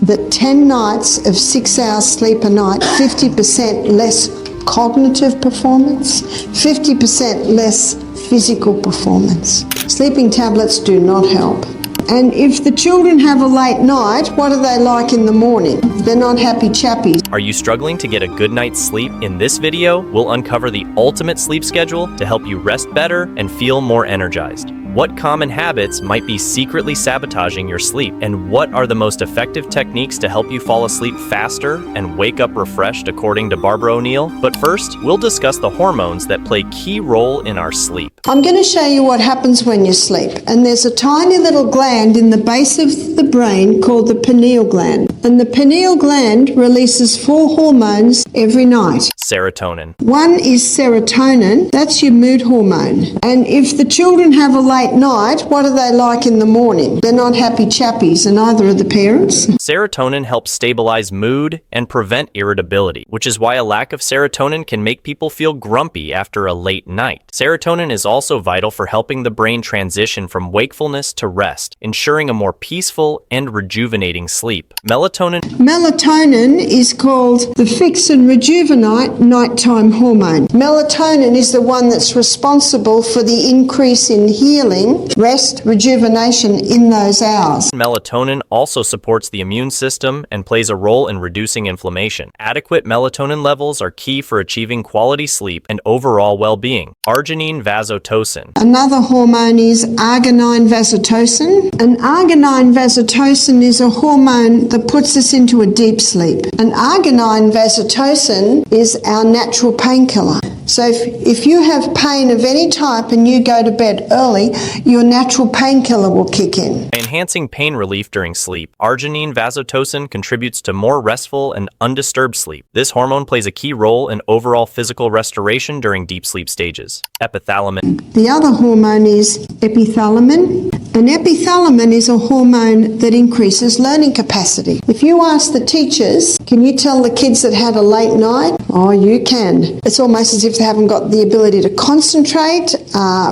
that 10 nights of 6 hours sleep a night, 50% less cognitive performance, 50% less physical performance. Sleeping tablets do not help. And if the children have a late night, what are they like in the morning? They're not happy chappies. Are you struggling to get a good night's sleep? In this video, we'll uncover the ultimate sleep schedule to help you rest better and feel more energized. What common habits might be secretly sabotaging your sleep? And what are the most effective techniques to help you fall asleep faster and wake up refreshed according to Barbara O'Neill? But first, we'll discuss the hormones that play a key role in our sleep. I'm going to show you what happens when you sleep. And there's a tiny little gland in the base of the brain called the pineal gland. And the pineal gland releases 4 hormones every night. Serotonin. One is serotonin, that's your mood hormone. And if the children have a late night, what are they like in the morning? They're not happy chappies, and neither are the parents. Serotonin helps stabilize mood and prevent irritability, which is why a lack of serotonin can make people feel grumpy after a late night. Serotonin is also vital for helping the brain transition from wakefulness to rest, ensuring a more peaceful and rejuvenating sleep. Melatonin is called the fix and rejuvenate nighttime hormone. Melatonin is the one that's responsible for the increase in healing, rest, rejuvenation in those hours. Melatonin also supports the immune system and plays a role in reducing inflammation. Adequate melatonin levels are key for achieving quality sleep and overall well-being. Arginine Vasotocin. Another hormone is Arginine Vasotocin. And Arginine Vasotocin is a hormone that puts us into a deep sleep. And Arginine Vasotocin is our natural painkiller. So if you have pain of any type and you go to bed early, your natural painkiller will kick in. By enhancing pain relief during sleep, Arginine Vasotocin contributes to more restful and undisturbed sleep. This hormone plays a key role in overall physical restoration during deep sleep stages. Epithalamine. The other hormone is epithalamine. And epithalamine is a hormone that increases learning capacity. If you ask the teachers, can you tell the kids that had a late night? Oh, you can. It's almost as if they haven't got the ability to concentrate,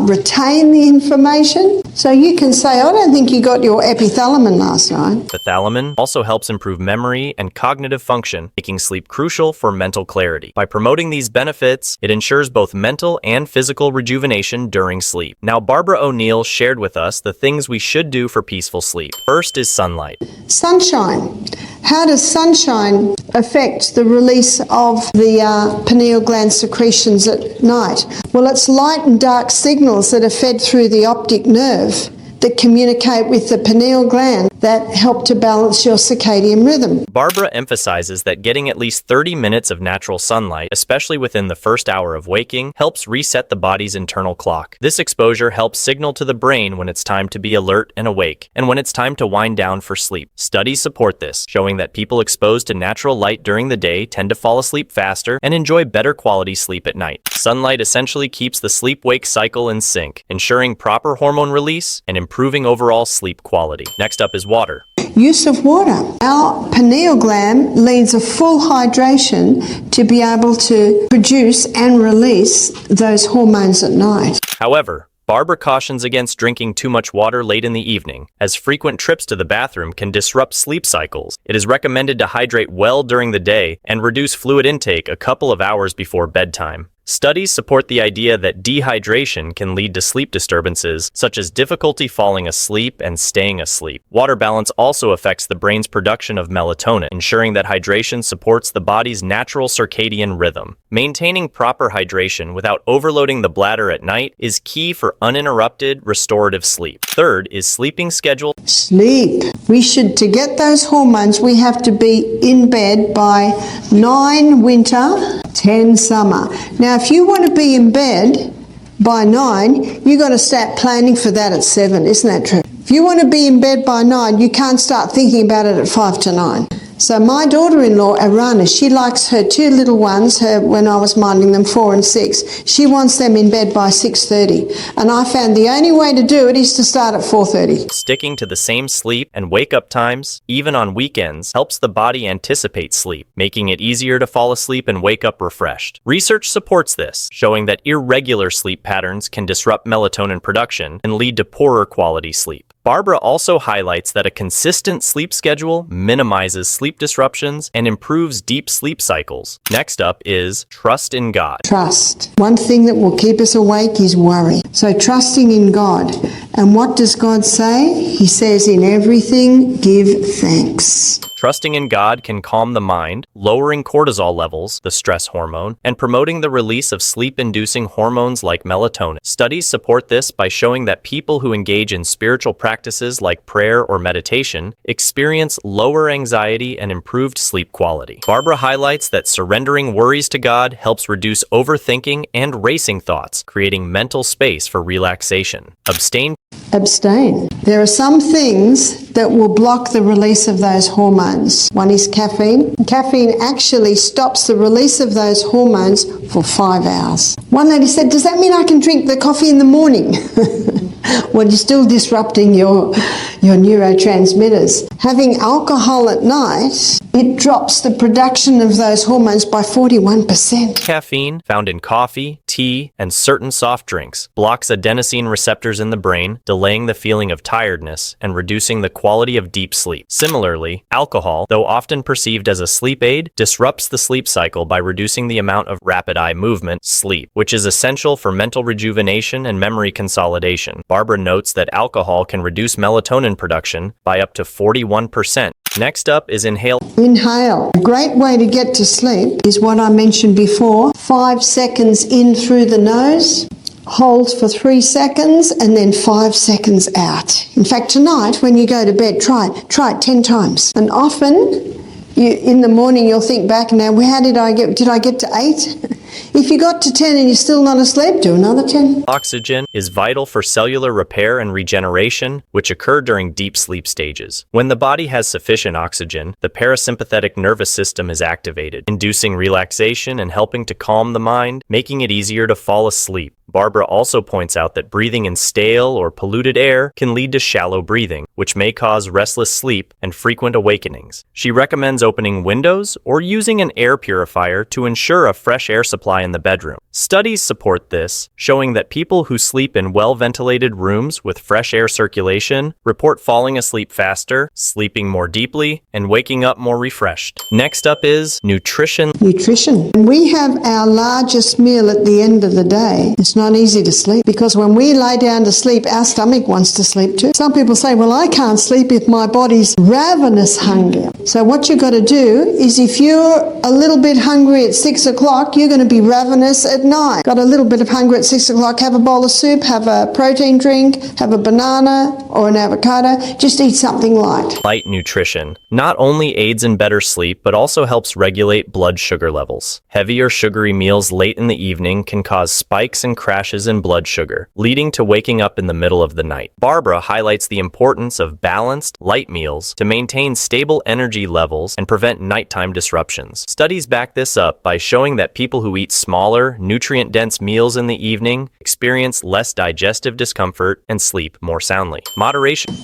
retain the information. So you can say, I don't think you got your epithalamine last night. Epithalamine also helps improve memory and cognitive function, making sleep crucial for mental clarity. By promoting these benefits, it ensures both mental and physical rejuvenation during sleep. Now, Barbara O'Neill shared with us the things we should do for peaceful sleep. First is sunlight. Sunshine. How does sunshine affect the release of the pineal gland secretions at night? Well, it's light and dark signals that are fed through the optic nerve that communicate with the pineal gland that help to balance your circadian rhythm. Barbara emphasizes that getting at least 30 minutes of natural sunlight, especially within the first hour of waking, helps reset the body's internal clock. This exposure helps signal to the brain when it's time to be alert and awake, and when it's time to wind down for sleep. Studies support this, showing that people exposed to natural light during the day tend to fall asleep faster and enjoy better quality sleep at night. Sunlight essentially keeps the sleep-wake cycle in sync, ensuring proper hormone release and improving overall sleep quality. Next up is water. Use of water. Our pineal gland needs a full hydration to be able to produce and release those hormones at night. However, Barbara cautions against drinking too much water late in the evening, as frequent trips to the bathroom can disrupt sleep cycles. It is recommended to hydrate well during the day and reduce fluid intake a couple of hours before bedtime. Studies support the idea that dehydration can lead to sleep disturbances, such as difficulty falling asleep and staying asleep. Water balance also affects the brain's production of melatonin, ensuring that hydration supports the body's natural circadian rhythm. Maintaining proper hydration without overloading the bladder at night is key for uninterrupted, restorative sleep. Third is sleeping schedule. Sleep. To get those hormones, we have to be in bed by 9 winter, 10 summer. Now, if you want to be in bed by 9, you've got to start planning for that at 7, isn't that true? If you want to be in bed by 9, you can't start thinking about it at 5 to 9. So my daughter-in-law, Arana, she likes her 2 little ones, when I was minding them, 4 and 6, she wants them in bed by 6:30. And I found the only way to do it is to start at 4:30. Sticking to the same sleep and wake-up times, even on weekends, helps the body anticipate sleep, making it easier to fall asleep and wake up refreshed. Research supports this, showing that irregular sleep patterns can disrupt melatonin production and lead to poorer quality sleep. Barbara also highlights that a consistent sleep schedule minimizes sleep disruptions and improves deep sleep cycles. Next up is trust in God. Trust. One thing that will keep us awake is worry. So trusting in God. And what does God say? He says, in everything, give thanks. Trusting in God can calm the mind, lowering cortisol levels, the stress hormone, and promoting the release of sleep-inducing hormones like melatonin. Studies support this by showing that people who engage in spiritual practices like prayer or meditation experience lower anxiety and improved sleep quality. Barbara highlights that surrendering worries to God helps reduce overthinking and racing thoughts, creating mental space for relaxation. Abstain. There are some things that will block the release of those hormones. One is caffeine. Caffeine actually stops the release of those hormones for 5 hours. One lady said, does that mean I can drink the coffee in the morning? Well, you're still disrupting your neurotransmitters. Having alcohol at night, it drops the production of those hormones by 41%. Caffeine, found in coffee, tea, and certain soft drinks, blocks adenosine receptors in the brain, delaying the feeling of tiredness and reducing the quality of deep sleep. Similarly, alcohol, though often perceived as a sleep aid, disrupts the sleep cycle by reducing the amount of rapid eye movement, sleep, which is essential for mental rejuvenation and memory consolidation. Barbara notes that alcohol can reduce melatonin production by up to 41%. Next up is inhale. Inhale. A great way to get to sleep is what I mentioned before. 5 seconds in through the nose, hold for 3 seconds, and then 5 seconds out. In fact, tonight when you go to bed, try it 10 times. And often, in the morning you'll think back, now how did I get to 8? If you got to 10 and you're still not asleep, do another 10. Oxygen is vital for cellular repair and regeneration, which occur during deep sleep stages. When the body has sufficient oxygen, the parasympathetic nervous system is activated, inducing relaxation and helping to calm the mind, making it easier to fall asleep. Barbara also points out that breathing in stale or polluted air can lead to shallow breathing, which may cause restless sleep and frequent awakenings. She recommends opening windows or using an air purifier to ensure a fresh air supply in the bedroom. Studies support this, showing that people who sleep in well-ventilated rooms with fresh air circulation report falling asleep faster, sleeping more deeply, and waking up more refreshed. Next up is nutrition. Nutrition. When we have our largest meal at the end of the day, it's not easy to sleep, because when we lie down to sleep, our stomach wants to sleep too. Some people say, well, I can't sleep if my body's ravenous hungry. So what you've got to do is, if you're a little bit hungry at 6 o'clock, you're going to be ravenous at night. Got a little bit of hunger at 6 o'clock, have a bowl of soup, have a protein drink, have a banana or an avocado, just eat something light. Light nutrition not only aids in better sleep, but also helps regulate blood sugar levels. Heavy or sugary meals late in the evening can cause spikes and crashes in blood sugar, leading to waking up in the middle of the night. Barbara highlights the importance of balanced, light meals to maintain stable energy levels and prevent nighttime disruptions. Studies back this up by showing that people who eat smaller, nutrient-dense meals in the evening experience less digestive discomfort and sleep more soundly. Moderation.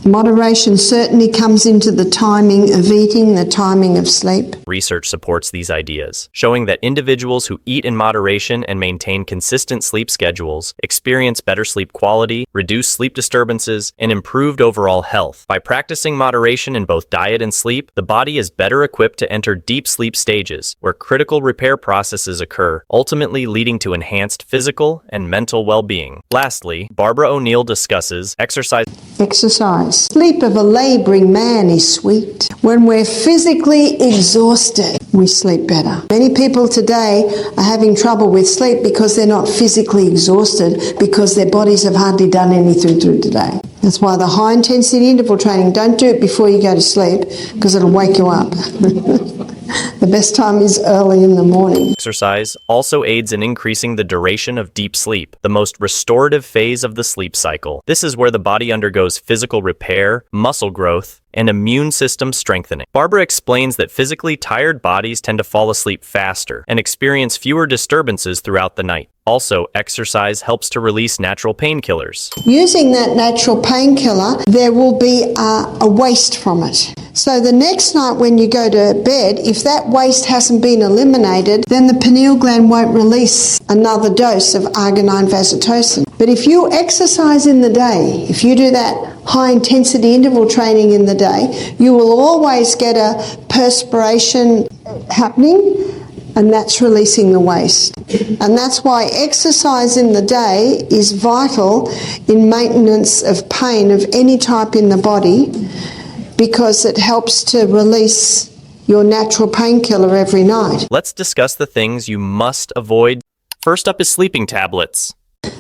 Moderation certainly comes into the timing of eating, the timing of sleep. Research supports these ideas, showing that individuals who eat in moderation and maintain consistent sleep schedules experience better sleep quality, reduced sleep disturbances, and improved overall health. By practicing moderation in both diet and sleep, the body is better equipped to enter deep sleep stages, where critical repair processes occur, ultimately leading to enhanced physical and mental well-being. Lastly, Barbara O'Neill discusses exercise. Sleep of a laboring man is sweet. When we're physically exhausted, we sleep better. Many people today are having trouble with sleep because they're not physically exhausted, because their bodies have hardly done anything through today. That's why the high intensity interval training, don't do it before you go to sleep, because it'll wake you up. The best time is early in the morning. Exercise also aids in increasing the duration of deep sleep, the most restorative phase of the sleep cycle. This is where the body undergoes physical repair, muscle growth, and immune system strengthening. Barbara explains that physically tired bodies tend to fall asleep faster and experience fewer disturbances throughout the night. Also, exercise helps to release natural painkillers. Using that natural painkiller, there will be a waste from it. So the next night when you go to bed, if that waste hasn't been eliminated, then the pineal gland won't release another dose of Arginine Vasotocin. But if you exercise in the day, if you do that high intensity interval training in the day, you will always get a perspiration happening, and that's releasing the waste. And that's why exercise in the day is vital in maintenance of pain of any type in the body, because it helps to release your natural painkiller every night. Let's discuss the things you must avoid. First up is sleeping tablets.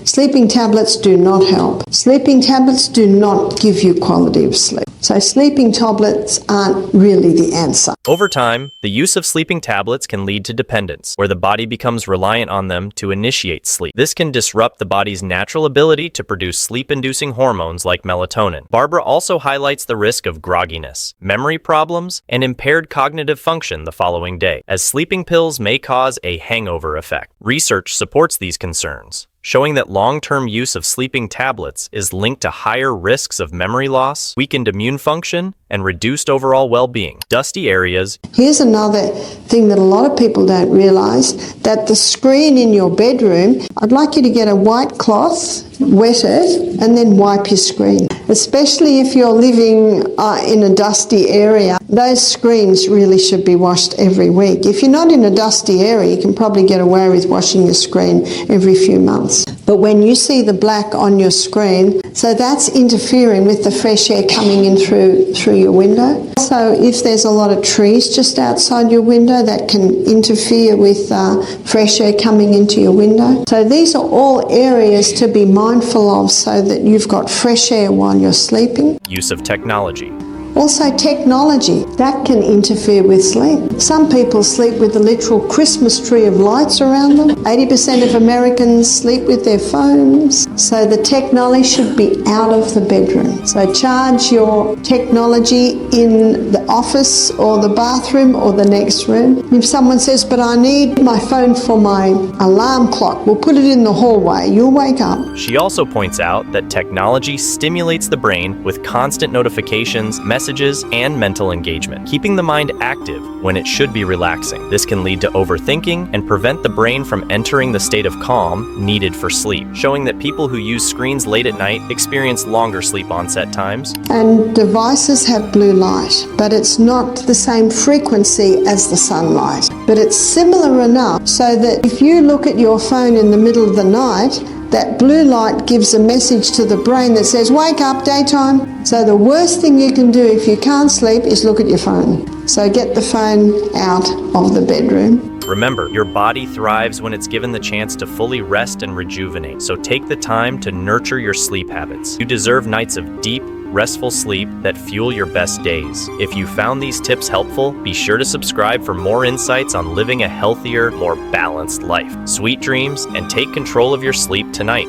Sleeping tablets do not help. Sleeping tablets do not give you quality of sleep. So sleeping tablets aren't really the answer. Over time, the use of sleeping tablets can lead to dependence, where the body becomes reliant on them to initiate sleep. This can disrupt the body's natural ability to produce sleep-inducing hormones like melatonin. Barbara also highlights the risk of grogginess, memory problems, and impaired cognitive function the following day, as sleeping pills may cause a hangover effect. Research supports these concerns, showing that long-term use of sleeping tablets is linked to higher risks of memory loss, weakened immune function, and reduced overall well-being. Dusty areas. Here's another thing that a lot of people don't realise, that the screen in your bedroom, I'd like you to get a white cloth, wet it, and then wipe your screen. Especially if you're living in a dusty area, those screens really should be washed every week. If you're not in a dusty area, you can probably get away with washing your screen every few months. But when you see the black on your screen, so that's interfering with the fresh air coming in through your window. So if there's a lot of trees just outside your window, that can interfere with fresh air coming into your window. So these are all areas to be mindful of so that you've got fresh air while you're sleeping. Use of technology. Also technology, that can interfere with sleep. Some people sleep with a literal Christmas tree of lights around them. 80% of Americans sleep with their phones. So the technology should be out of the bedroom. So charge your technology in the office or the bathroom or the next room. If someone says, but I need my phone for my alarm clock, we'll put it in the hallway. You'll wake up. She also points out that technology stimulates the brain with constant notifications, messages, and mental engagement, keeping the mind active when it should be relaxing. This can lead to overthinking and prevent the brain from entering the state of calm needed for sleep, showing that people who use screens late at night experience longer sleep onset times. And devices have blue light, but it's not the same frequency as the sunlight. But it's similar enough so that if you look at your phone in the middle of the night, that blue light gives a message to the brain that says, wake up, daytime. So the worst thing you can do if you can't sleep is look at your phone. So get the phone out of the bedroom. Remember, your body thrives when it's given the chance to fully rest and rejuvenate. So take the time to nurture your sleep habits. You deserve nights of deep, restful sleep that fuel your best days. If you found these tips helpful, be sure to subscribe for more insights on living a healthier, more balanced life. Sweet dreams, and take control of your sleep tonight.